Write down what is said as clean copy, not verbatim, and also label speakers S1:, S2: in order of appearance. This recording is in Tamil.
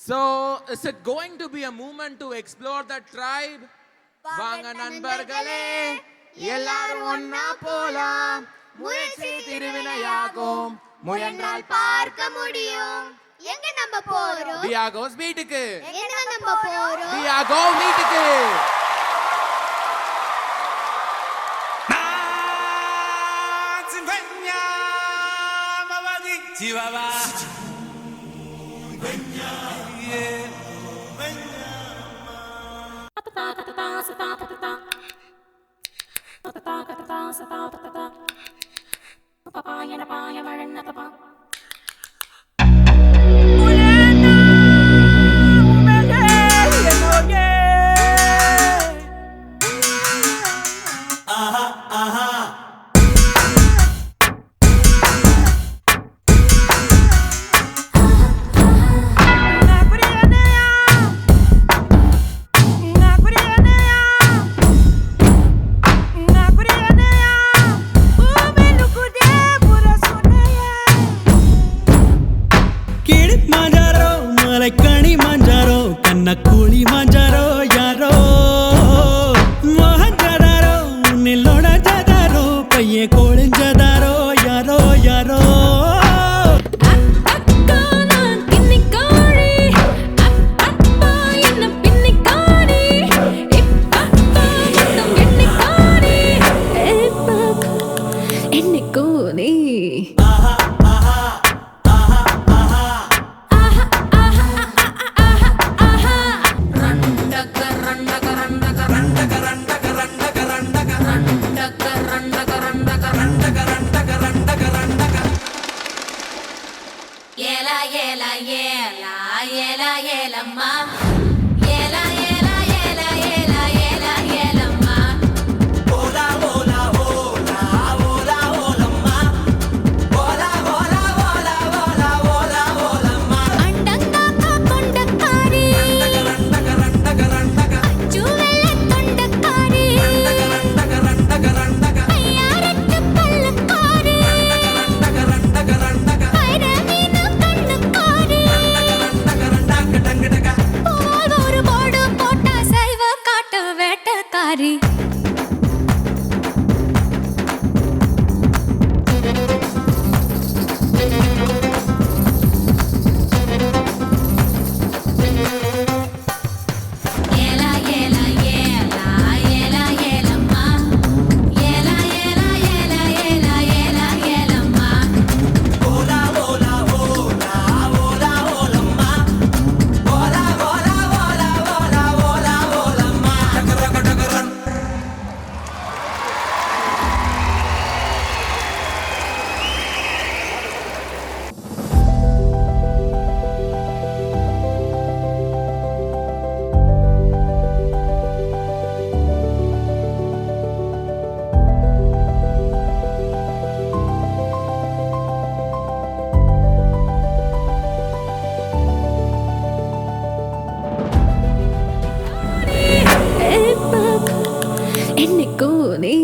S1: So, is it going to be a movement to explore the tribe? வாங்க நண்பர்களே எல்லாரும் ஒன்னா போலாம், முயற்சி திருவினையாகும், முயன்றால் பார்க்க முடியும்.
S2: எங்க நம்ம போறோம்?
S1: டியாகோஸ் வீட்டுக்கு.
S2: எங்க நம்ம போறோம்?
S1: டியாகோ வீட்டுக்கு.
S3: Chihuahua.
S4: கணி மாஞ்சாரோ கண்ண கூலி மாஞ்சாரோ யாரோ மோகன் ஜதாரோ நில்லோட ஜதாரோ பையே கோழிஞ்சதாரோ யாரோ யாரோ
S5: என்னைக்கோ நீ